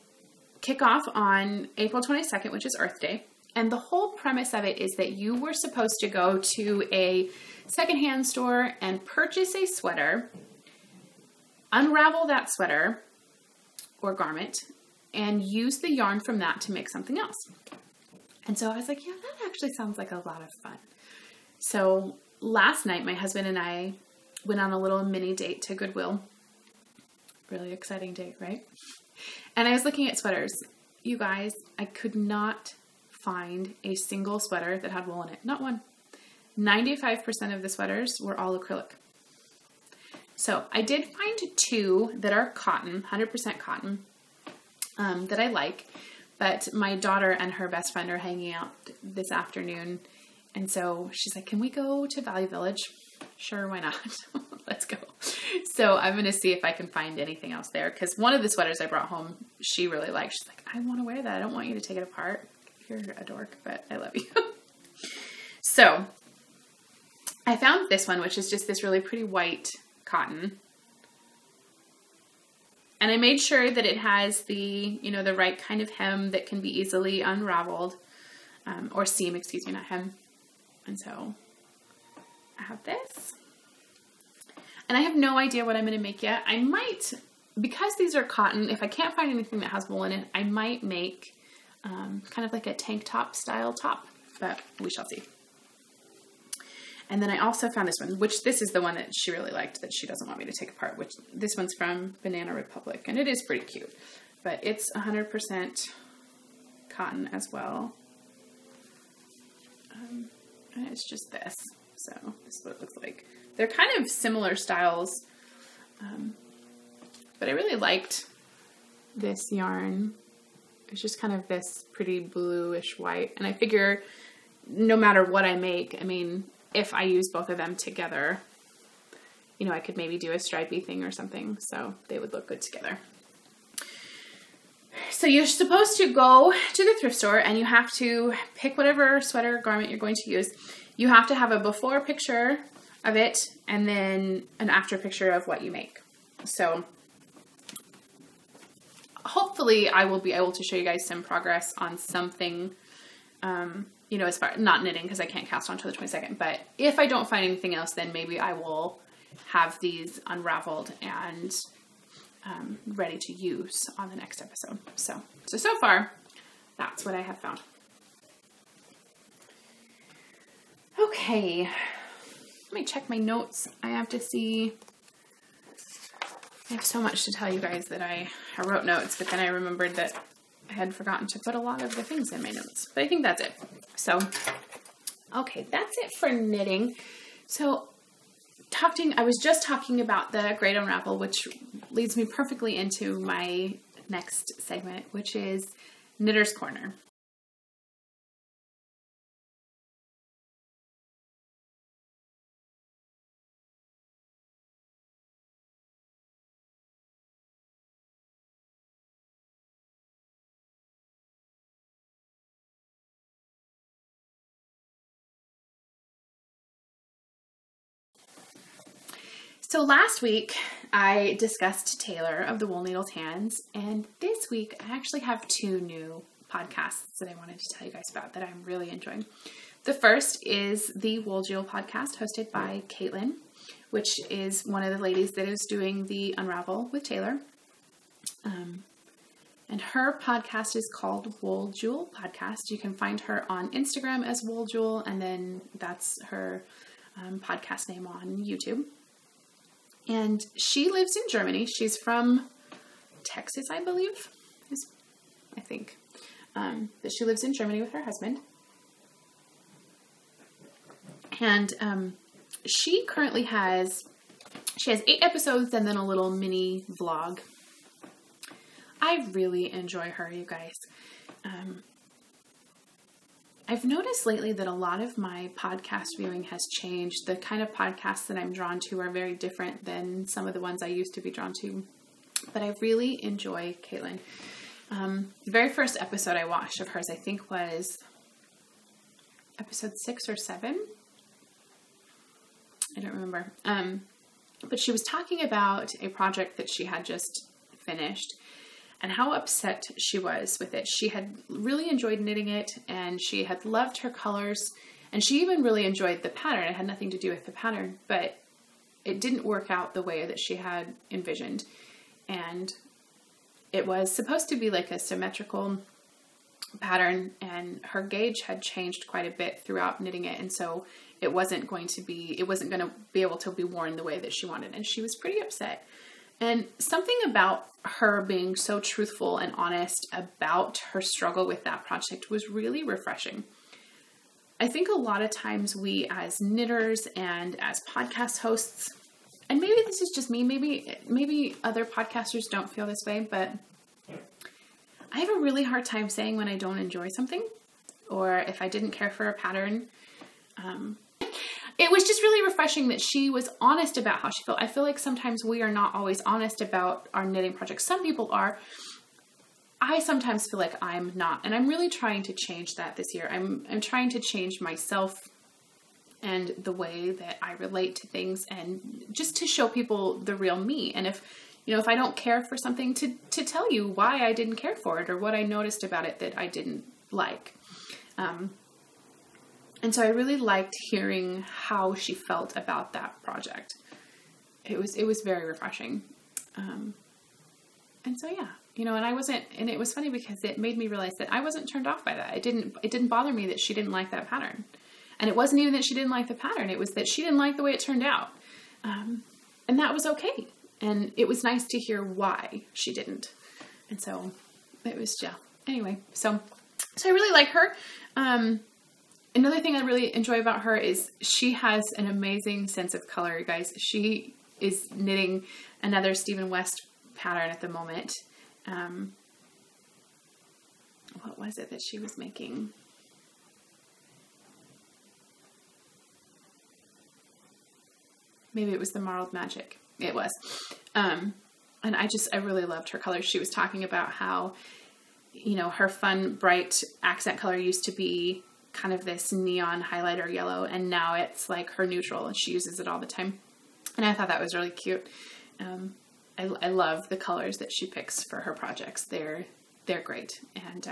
kick off on April 22nd, which is Earth Day. And the whole premise of it is that you were supposed to go to a secondhand store and purchase a sweater, unravel that sweater or garment, and use the yarn from that to make something else. And so I was like, yeah, that actually sounds like a lot of fun. So last night, my husband and I went on a little mini date to Goodwill. Really exciting date, right? And I was looking at sweaters. You guys, I could not find a single sweater that had wool in it. Not one. 95% of the sweaters were all acrylic. So I did find 2 that are cotton, 100% cotton, that I like. But my daughter and her best friend are hanging out this afternoon. And so she's like, can we go to Value Village? Sure, why not? Let's go. So I'm going to see if I can find anything else there. Because one of the sweaters I brought home, she really liked. She's like, I want to wear that. I don't want you to take it apart. You're a dork, but I love you. So I found this one, which is just this really pretty white cotton. And I made sure that it has the, the right kind of hem that can be easily unraveled, or seam, excuse me, not hem. And so I have this. And I have no idea what I'm going to make yet. I might, because these are cotton, if I can't find anything that has wool in it, I might make kind of like a tank top style top, but we shall see. And then I also found this one, which this is the one that she really liked that she doesn't want me to take apart, which this one's from Banana Republic, and it is pretty cute, but it's 100% cotton as well. And it's just this. So this is what it looks like. They're kind of similar styles, but I really liked this yarn. It's just kind of this pretty bluish white. And I figure no matter what I make, I mean, if I use both of them together, you know, I could maybe do a stripy thing or something. So they would look good together. So you're supposed to go to the thrift store and you have to pick whatever sweater or garment you're going to use. You have to have a before picture of it and then an after picture of what you make. So hopefully I will be able to show you guys some progress on something, you know, as far, not knitting because I can't cast on until the 22nd, but if I don't find anything else, then maybe I will have these unraveled and ready to use on the next episode. So far, that's what I have found. Okay, let me check my notes. I have to see. I have so much to tell you guys that I wrote notes, but then I remembered that I had forgotten to put a lot of the things in my notes. But I think that's it. So, okay, that's it for knitting. So, I was just talking about the Great Unravel, which leads me perfectly into my next segment, which is Knitter's Corner. So last week I discussed Taylor of the Wool Needles Hands, and this week I actually have two new podcasts that I wanted to tell you guys about that I'm really enjoying. The first is the Wool Jewel podcast hosted by Caitlin, which is one of the ladies that is doing the Unravel with Taylor. And her podcast is called Wool Jewel Podcast. You can find her on Instagram as Wool Jewel, and then that's her podcast name on YouTube. And she lives in Germany. She's from Texas, I believe. I think. But she lives in Germany with her husband. And she currently has 8 episodes and then a little mini vlog. I really enjoy her, you guys. I've noticed lately that a lot of my podcast viewing has changed. The kind of podcasts that I'm drawn to are very different than some of the ones I used to be drawn to. But I really enjoy Caitlin. The very first episode I watched of hers, I think, was episode 6 or 7. I don't remember. But she was talking about a project that she had just finished and how upset she was with it. She had really enjoyed knitting it, and she had loved her colors, and she even really enjoyed the pattern. It had nothing to do with the pattern, but it didn't work out the way that she had envisioned. And it was supposed to be like a symmetrical pattern, and her gauge had changed quite a bit throughout knitting it, and so it wasn't going to be able to be worn the way that she wanted, and she was pretty upset. And something about her being so truthful and honest about her struggle with that project was really refreshing. I think a lot of times we as knitters and as podcast hosts, and maybe this is just me, maybe other podcasters don't feel this way, but I have a really hard time saying when I don't enjoy something or if I didn't care for a pattern. It was just really refreshing that she was honest about how she felt. I feel like sometimes we are not always honest about our knitting projects. Some people are. I sometimes feel like I'm not, and I'm really trying to change that this year. I'm trying to change myself and the way that I relate to things, and just to show people the real me. And if I don't care for something, to tell you why I didn't care for it or what I noticed about it that I didn't like. And so I really liked hearing how she felt about that project. It was very refreshing. And so, yeah, and it was funny because it made me realize that I wasn't turned off by that. It didn't bother me that she didn't like that pattern. And it wasn't even that she didn't like the pattern. It was that she didn't like the way it turned out. And that was okay. And it was nice to hear why she didn't. And so it was, yeah. Anyway, so I really like her. Another thing I really enjoy about her is she has an amazing sense of color, you guys. She is knitting another Stephen West pattern at the moment. What was it that she was making? Maybe it was the Marled Magic. It was. And I really loved her colors. She was talking about how, you know, her fun, bright accent color used to be kind of this neon highlighter yellow, and now it's like her neutral, and she uses it all the time. And I thought that was really cute. I love the colors that she picks for her projects. They're great. And,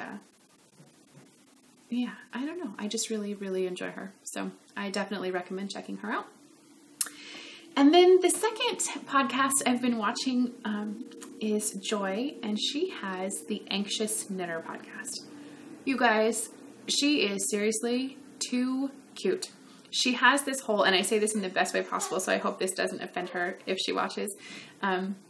yeah, I don't know. I just really, really enjoy her. So I definitely recommend checking her out. And then the second podcast I've been watching, is Joy, and she has the Anxious Knitter podcast. You guys, she is seriously too cute. She has this whole, and I say this in the best way possible, so I hope this doesn't offend her if she watches.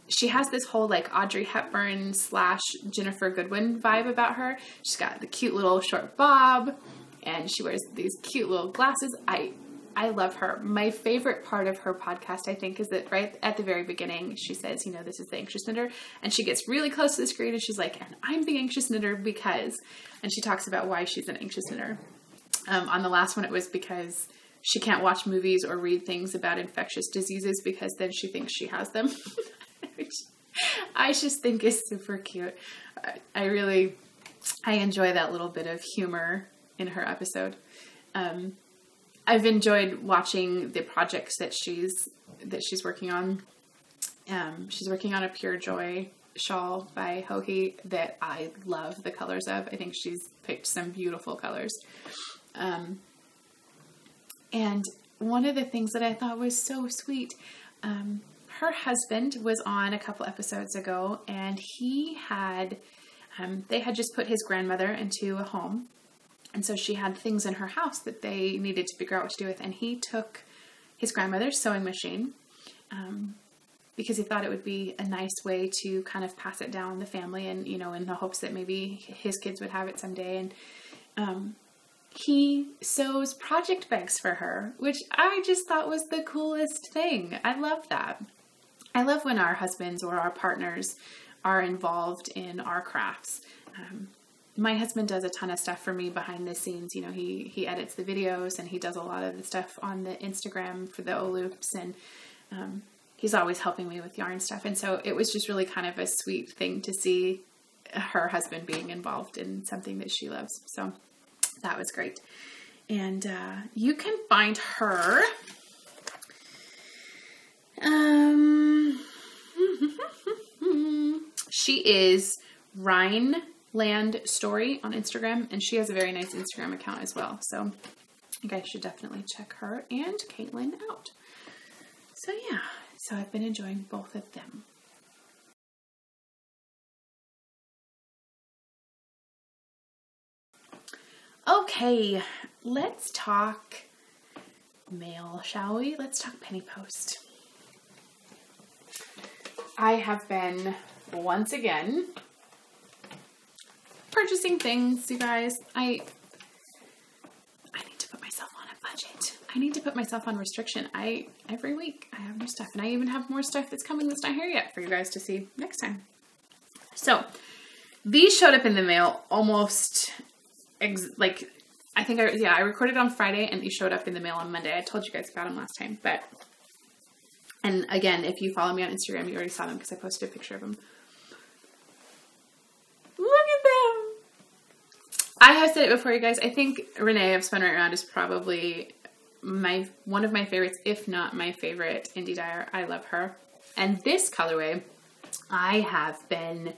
She has this whole like Audrey Hepburn / Jennifer Goodwin vibe about her. She's got the cute little short bob, and she wears these cute little glasses. I love her. My favorite part of her podcast, I think, is that right at the very beginning, she says, you know, this is the Anxious Knitter, and she gets really close to the screen, and she's like, and I'm the Anxious Knitter because, and she talks about why she's an Anxious Knitter. On the last one, it was because she can't watch movies or read things about infectious diseases because then she thinks she has them. I just think it's super cute. I enjoy that little bit of humor in her episode. I've enjoyed watching the projects that she's working on. She's working on a Pure Joy shawl by Hohi that I love the colors of. I think she's picked some beautiful colors. And one of the things that I thought was so sweet, her husband was on a couple episodes ago, and he had, they had just put his grandmother into a home. And so she had things in her house that they needed to figure out what to do with. And he took his grandmother's sewing machine, because he thought it would be a nice way to kind of pass it down the family, and, you know, in the hopes that maybe his kids would have it someday. And, he sews project bags for her, which I just thought was the coolest thing. I love that. I love when our husbands or our partners are involved in our crafts. My husband does a ton of stuff for me behind the scenes. You know, he edits the videos, and he does a lot of the stuff on the Instagram for the Ohloops, and he's always helping me with yarn stuff. And so it was just really kind of a sweet thing to see her husband being involved in something that she loves. So that was great. And you can find her she is Rhineland Story on Instagram, and she has a very nice Instagram account as well. So you guys should definitely check her and Caitlin out. So yeah, so I've been enjoying both of them. Okay, let's talk mail, shall we? Let's talk penny post. I have been, once again, purchasing things, you guys. I need to put myself on a budget. I need to put myself on restriction. Every week I have new stuff, and I even have more stuff that's coming that's not here yet for you guys to see next time. So these showed up in the mail almost I recorded on Friday, and these showed up in the mail on Monday. I told you guys about them last time, and again, if you follow me on Instagram, you already saw them because I posted a picture of them. Look at them. I have said it before, you guys. I think Renee of Spun Right Round is probably one of my favorites, if not my favorite indie dyer. I love her. And this colorway, I have been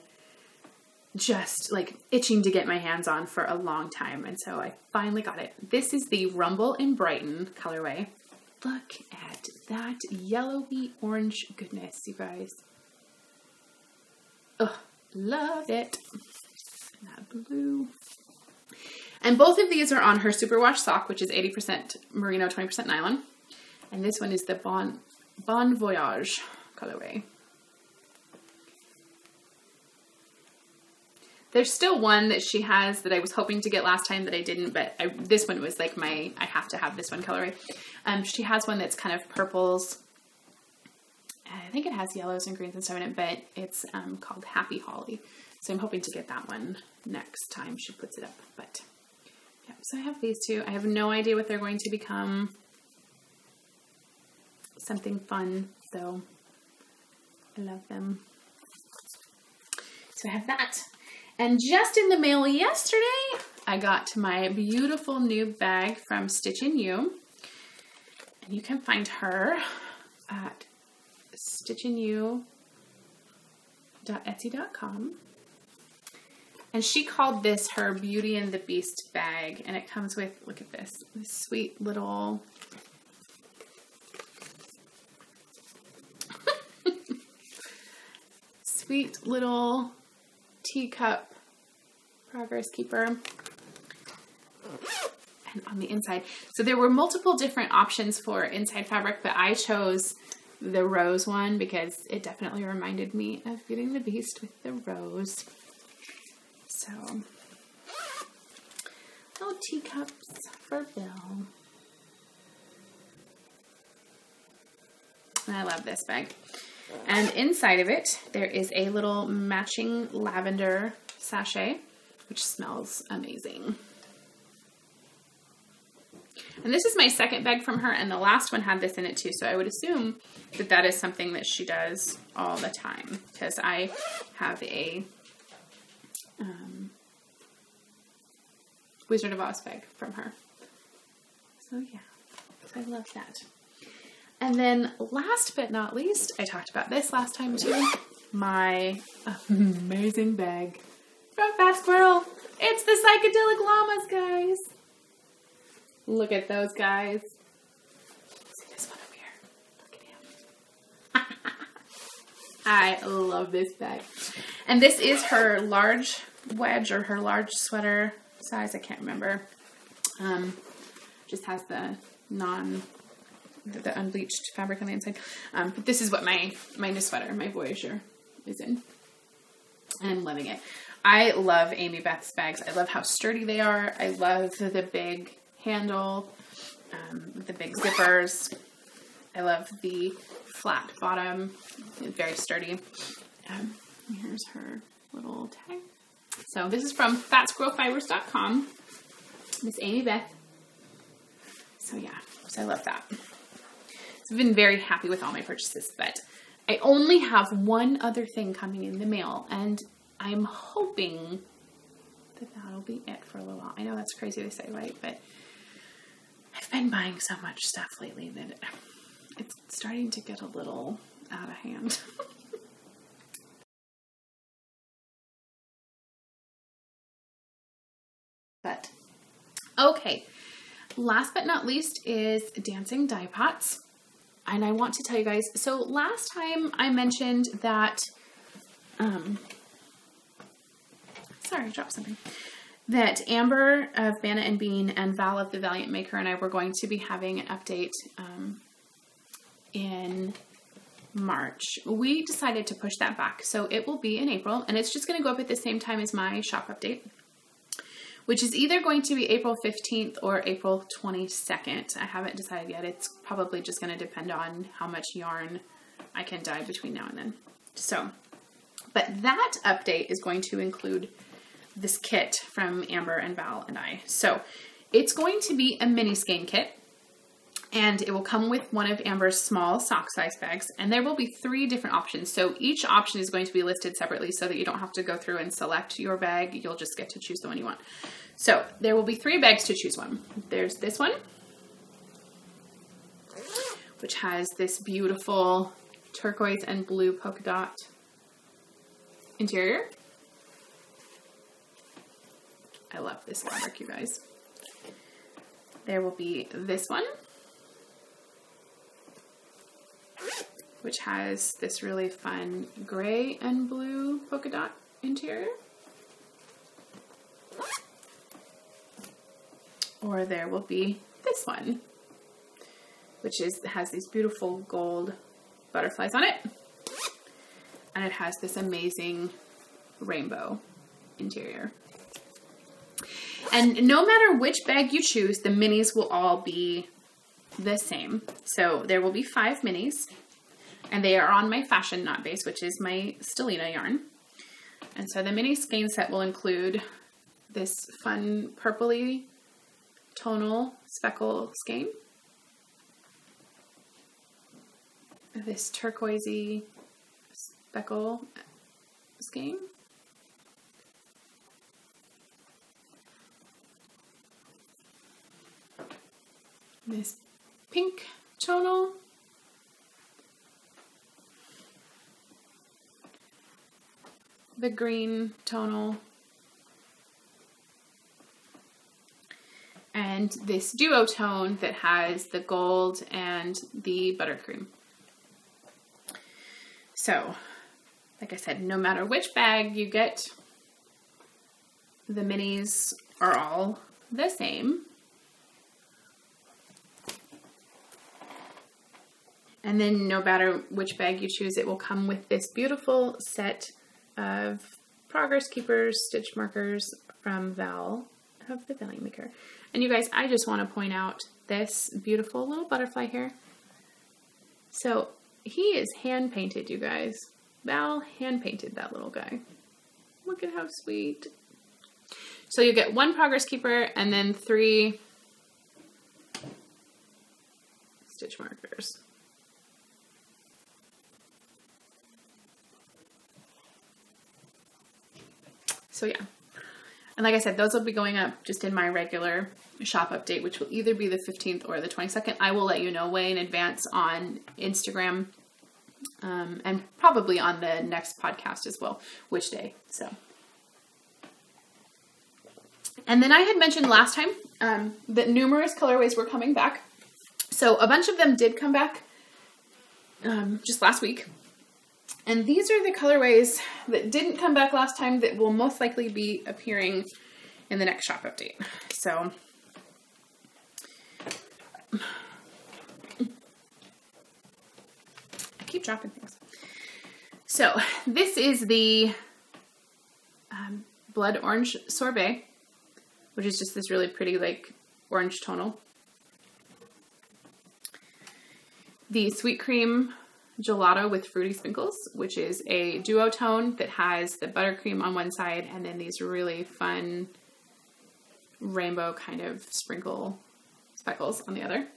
just like itching to get my hands on for a long time, and so I finally got it. This is the Rumble in Brighton colorway. Look at that yellowy orange goodness, you guys. Ugh, love it. And that blue. And both of these are on her superwash sock, which is 80% merino, 20% nylon. And this one is the Bon Voyage colorway. There's still one that she has that I was hoping to get last time that I didn't, but this one was like I have to have this one colorway. She has one that's kind of purples. I think it has yellows and greens and stuff in it, but it's called Happy Holly. So I'm hoping to get that one next time she puts it up. But yeah, so I have these two. I have no idea what they're going to become. Something fun, so I love them. So I have that. And just in the mail yesterday, I got my beautiful new bag from Stitch in You. And you can find her at stitchinyu.etsy.com. And she called this her Beauty and the Beast bag. And it comes with, look at this sweet little sweet little teacup progress keeper, and on the inside, so there were multiple different options for inside fabric, but I chose the rose one because it definitely reminded me of Beauty and the Beast with the rose. So little teacups for Bill, and I love this bag. And inside of it, there is a little matching lavender sachet, which smells amazing. And this is my second bag from her, and the last one had this in it too, so I would assume that that is something that she does all the time, because I have a Wizard of Oz bag from her. So yeah, I love that. And then last but not least, I talked about this last time too, my amazing bag from Fat Squirrel. It's the Psychedelic Llamas, guys. Look at those guys. See this one over here? Look at him. I love this bag. And this is her large wedge or her large sweater size. I can't remember. Just has the unbleached fabric on the inside. But this is what my new sweater, my Voyager, is in. And I'm loving it. I love Amy Beth's bags. I love how sturdy they are. I love the big handle, the big zippers. I love the flat bottom. It's very sturdy. Here's her little tag. So this is from fatsquirrelfibers.com. Miss Amy Beth. So yeah, so I love that. So I've been very happy with all my purchases, but I only have one other thing coming in the mail, and I'm hoping that that'll be it for a little while. I know that's crazy to say, right? But I've been buying so much stuff lately that it's starting to get a little out of hand. But okay, last but not least is dancing die pots. And I want to tell you guys, so last time I mentioned that, sorry, I dropped something, that Amber of Banna and Bean and Val of the Valiant Maker and I were going to be having an update in March. We decided to push that back, so it will be in April, and it's just going to go up at the same time as my shop update, which is either going to be April 15th or April 22nd. I haven't decided yet. It's probably just going to depend on how much yarn I can dye between now and then. So, but that update is going to include this kit from Amber and Val and I. So it's going to be a mini skein kit, and it will come with one of Amber's small sock size bags, and there will be 3 different options. So each option is going to be listed separately so that you don't have to go through and select your bag. You'll just get to choose the one you want. So there will be 3 bags to choose one. There's this one, which has this beautiful turquoise and blue polka dot interior. I love this fabric, you guys. There will be this one, which has this really fun gray and blue polka dot interior. or there will be this one, which has these beautiful gold butterflies on it. And it has this amazing rainbow interior. And no matter which bag you choose, the minis will all be the same. So there will be 5 minis, and they are on my Fashion Knot base, which is my Stellina yarn. And so the mini skein set will include this fun purpley tonal speckle skein, this turquoisey speckle skein, this pink tonal, the green tonal, and this duotone that has the gold and the buttercream. So, like I said, no matter which bag you get, the minis are all the same. And then no matter which bag you choose, it will come with this beautiful set of Progress Keepers stitch markers from Val of the Value Maker. And you guys, I just want to point out this beautiful little butterfly here. So he is hand painted, you guys. Val hand painted that little guy. Look at how sweet. So you get 1 Progress Keeper and then 3 stitch markers. So yeah, and like I said, those will be going up just in my regular shop update, which will either be the 15th or the 22nd. I will let you know way in advance on Instagram, and probably on the next podcast as well, which day. So, and then I had mentioned last time that numerous colorways were coming back. So a bunch of them did come back just last week. And these are the colorways that didn't come back last time that will most likely be appearing in the next shop update. So, I keep dropping things. So, this is the Blood Orange Sorbet, which is just this really pretty, like, orange tonal. The Sweet Cream Gelato with Fruity Sprinkles, which is a duotone that has the buttercream on one side and then these really fun rainbow kind of sprinkle speckles on the other.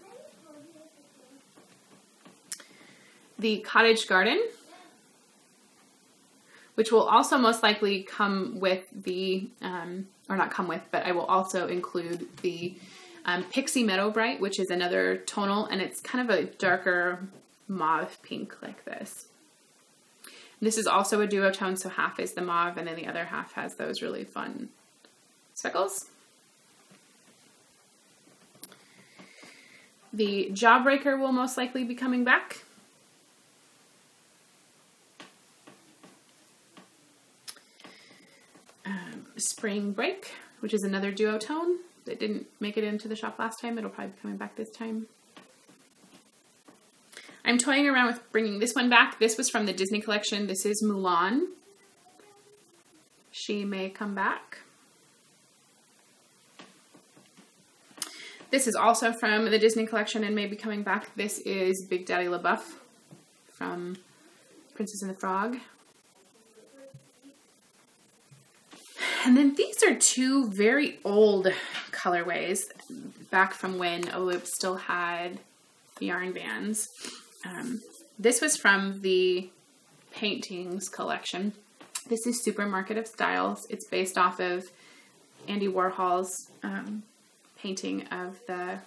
The Cottage Garden, which will also most likely come with the, or not come with, but I will also include the Pixie Meadow Bright, which is another tonal, and it's kind of a darker mauve pink like this. This is also a duotone, so half is the mauve and then the other half has those really fun speckles. The Jawbreaker will most likely be coming back. Spring Break, which is another duotone that didn't make it into the shop last time. It'll probably be coming back this time. I'm toying around with bringing this one back. This was from the Disney collection. This is Mulan. She may come back. This is also from the Disney collection and may be coming back. This is Big Daddy LaBeouf from Princess and the Frog. And then these are 2 very old colorways back from when Ohloops still had yarn bands. This was from the Paintings collection. This is Supermarket of Styles. It's based off of Andy Warhol's painting of the,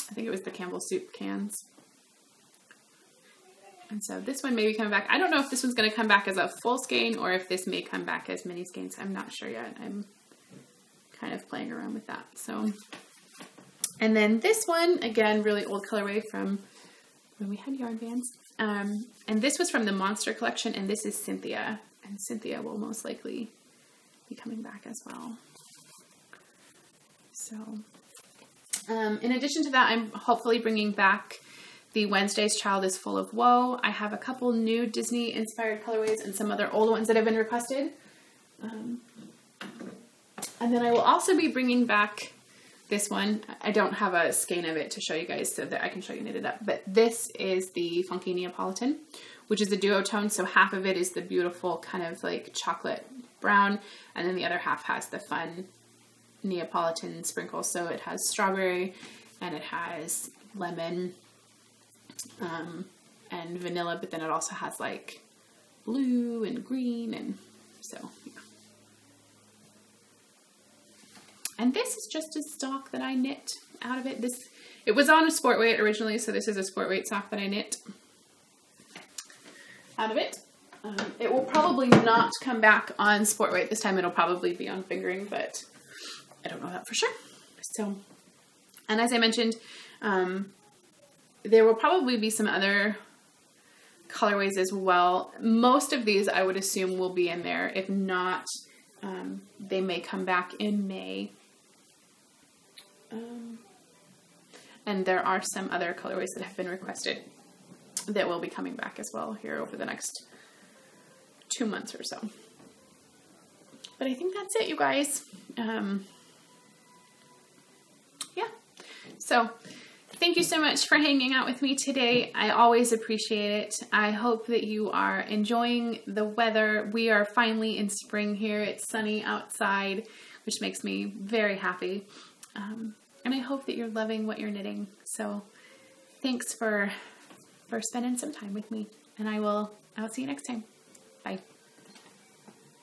I think it was the Campbell soup cans. And so this one may be coming back. I don't know if this one's going to come back as a full skein or if this may come back as mini skeins. I'm not sure yet. I'm kind of playing around with that. So, and then this one, again, really old colorway from when we had yarn bands. And this was from the Monster collection, and this is Cynthia. And Cynthia will most likely be coming back as well. So, in addition to that, I'm hopefully bringing back the Wednesday's Child is Full of Woe. I have a couple new Disney inspired colorways and some other old ones that have been requested. And then I will also be bringing back this one. I don't have a skein of it to show you guys so that I can show you knitted up, but this is the Funky Neapolitan, which is a duotone. So half of it is the beautiful kind of like chocolate brown, and then the other half has the fun Neapolitan sprinkles. So it has strawberry and it has lemon and vanilla, but then it also has like blue and green, and so yeah. And this is just a sock that I knit out of it. It was on a sport weight originally, so this is a sport weight sock that I knit out of it. It will probably not come back on sport weight this time. It'll probably be on fingering, but I don't know that for sure. So, and as I mentioned, there will probably be some other colorways as well. Most of these I would assume will be in there. If not, they may come back in May. And there are some other colorways that have been requested that will be coming back as well here over the next 2 months or so. But I think that's it, you guys. Yeah. So thank you so much for hanging out with me today. I always appreciate it. I hope that you are enjoying the weather. We are finally in spring here. It's sunny outside, which makes me very happy. And I hope that you're loving what you're knitting. So thanks for spending some time with me, and I'll see you next time. Bye.